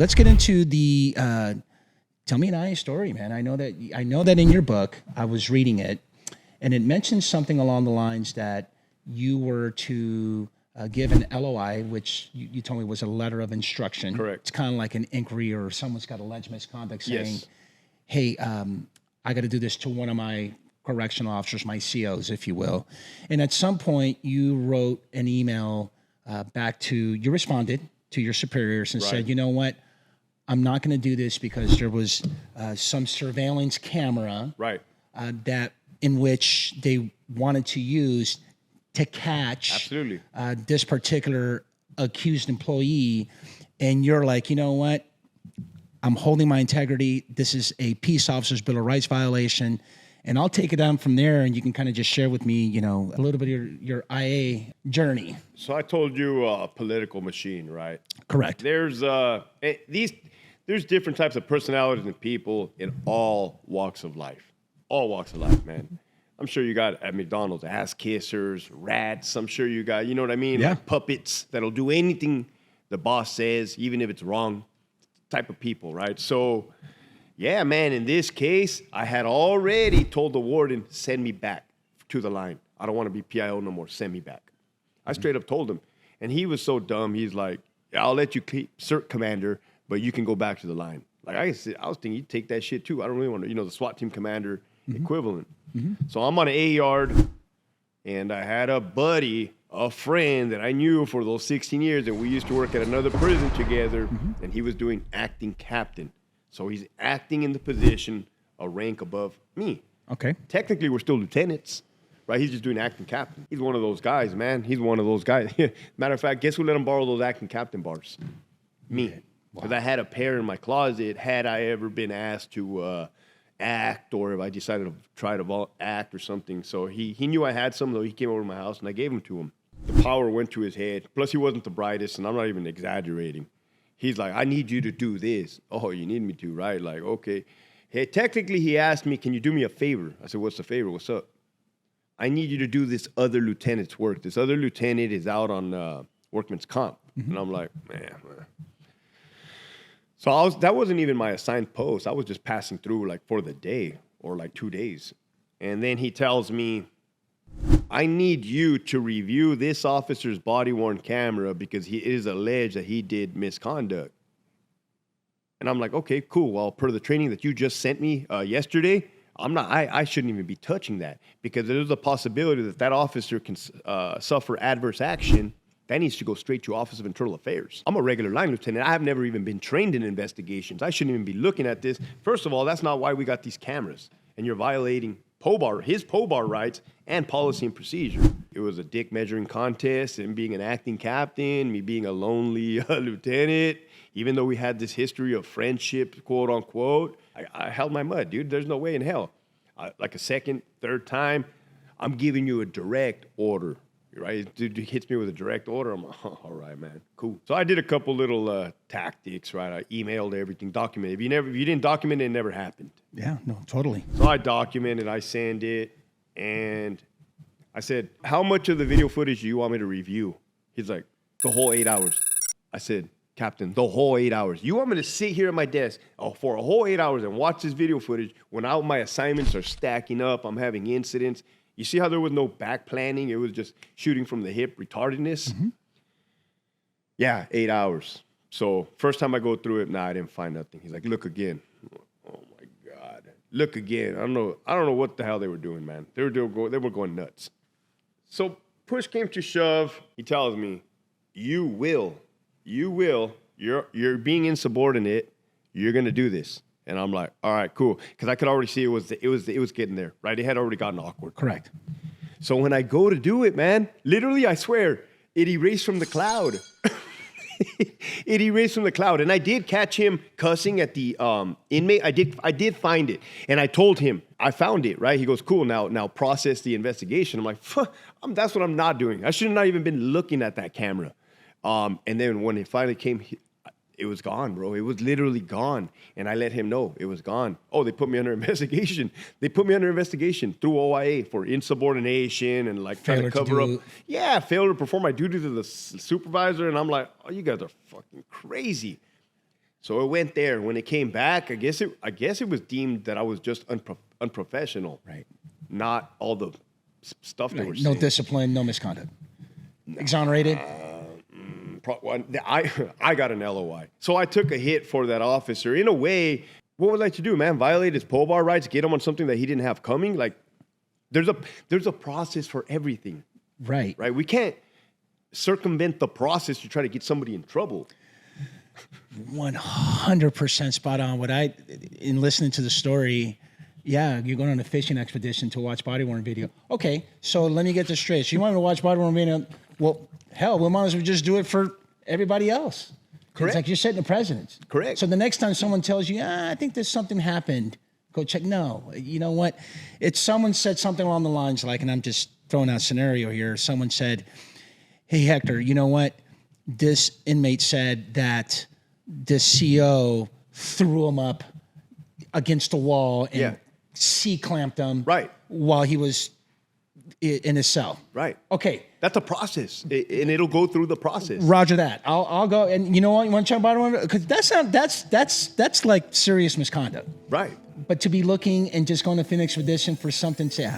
let's get into the tell me an IA story, man. I know that in your book, I was reading it, and it mentions something along the lines that you were to give an LOI, which you told me was a letter of instruction. Correct. It's kind of like an inquiry, or someone's got alleged misconduct saying, Yes. hey, I got to do this to one of my correctional officers, my COs, if you will. And at some point, you wrote an email back to, you responded to your superiors and said, you know what? I'm not going to do this because there was some surveillance camera that in which they wanted to use to catch this particular accused employee. And you're like, you know what? I'm holding my integrity. This is a peace officer's Bill of Rights violation. And I'll take it down from there, and you can kind of just share with me, you know, a little bit of your IA journey. So I told you political machine, right? Correct. There's different types of personalities and people in all walks of life. All walks of life, man. I'm sure you got at McDonald's ass kissers, rats. I'm sure you got, you know what I mean? Yeah. Like puppets that'll do anything the boss says, even if it's wrong. Type of people, right? So, yeah, man, in this case, I had already told the warden, send me back to the line. I don't want to be PIO no more. Send me back. I straight up told him. And he was so dumb. He's like, I'll let you keep cert commander, but you can go back to the line. Like I was thinking, you'd take that shit too. I don't really want to, the SWAT team commander equivalent. So I'm on an A yard, and I had a buddy, a friend that I knew for those 16 years, and we used to work at another prison together, and he was doing acting captain. So he's acting in the position a rank above me. Okay. Technically, we're still lieutenants, right? He's just doing acting captain. He's one of those guys, man. He's one of those guys. Matter of fact, guess who let him borrow those acting captain bars? Me. Because I had a pair in my closet had I ever been asked to act, or if I decided to try to act or something. So he knew I had some, though. He came over to my house, and I gave them to him. The power went to his head. Plus, he wasn't the brightest, and I'm not even exaggerating. He's like, I need you to do this. Oh, you need me to, right? Like, okay. Hey, technically, he asked me, can you do me a favor? I said, what's the favor? What's up? I need you to do this other lieutenant's work. This other lieutenant is out on workman's comp. And I'm like, man. So that wasn't even my assigned post. I was just passing through like for the day or like 2 days. And then he tells me, I need you to review this officer's body-worn camera because it is alleged that he did misconduct. And I'm like, okay, cool. Well, per the training that you just sent me yesterday, I shouldn't even be touching that, because there's a possibility that officer can suffer adverse action. That needs to go straight to Office of Internal Affairs. I'm a regular line lieutenant. I have never even been trained in investigations. I shouldn't even be looking at this. First of all, that's not why we got these cameras. And you're violating his POBAR rights and policy and procedure. It was a dick measuring contest, and being an acting captain, me being a lonely lieutenant, even though we had this history of friendship, quote unquote, I held my mud, dude. There's no way in hell. Like a second, third time, I'm giving you a direct order. Right? Dude hits me with a direct order. I'm like, oh, all right, man, cool. So I did a couple little tactics, right? I emailed everything, documented. If you didn't document it, it never happened. Yeah, no, totally. So I documented, I send it, and I said, how much of the video footage do you want me to review? He's like, the whole 8 hours. I said, Captain, the whole 8 hours. You want me to sit here at my desk for a whole 8 hours and watch this video footage when my assignments are stacking up, I'm having incidents? You see how there was no back planning? It was just shooting from the hip retardedness? Yeah, 8 hours. So first time I go through it, I didn't find nothing. He's like, look again. Oh my God. Look again. I don't know what the hell they were doing, man. They were going nuts. So push came to shove. He tells me, you're being insubordinate. You're gonna do this. And I'm like, all right, cool. Because I could already see it was getting there, right? It had already gotten awkward. Correct. So when I go to do it, man, literally, I swear, it erased from the cloud. It erased from the cloud. And I did catch him cussing at the inmate. I did find it. And I told him, I found it, right? He goes, cool, now process the investigation. I'm like, that's what I'm not doing. I should have not even been looking at that camera. And then when it finally came, it was gone, bro. It was literally gone. And I let him know it was gone. Oh, they put me under investigation. They put me under investigation through OIA for insubordination and like trying to cover up. Yeah, failure to perform my duty to the supervisor. And I'm like, oh, you guys are fucking crazy. So it went there. When it came back, I guess it was deemed that I was just unprofessional. Right. Not all the stuff they were saying. No discipline, no misconduct. Exonerated? I got an LOI. So I took a hit for that officer. In a way, what would I like to do, man? Violate his pole bar rights, get him on something that he didn't have coming? Like, there's a process for everything. Right. Right? We can't circumvent the process to try to get somebody in trouble. 100% spot on. In listening to the story, yeah, you're going on a fishing expedition to watch body-worn video. Okay, so let me get this straight. So you want me to watch body-worn video? Well, hell, we might as well just do it for everybody else. Correct. It's like you're setting the precedence. Correct. So the next time someone tells you, I think there's something happened, go check. No, you know what? It's someone said something along the lines like, and I'm just throwing out a scenario here. Someone said, hey, Hector, you know what? This inmate said that this CO threw him up against the wall and C-clamped him while he was in his cell. Right. Okay. That's a process, and it'll go through the process. Roger that. I'll go, and you know what? You want to check about it? Because that's like serious misconduct. Right. But to be looking and just going to Phoenix Expedition for something, say,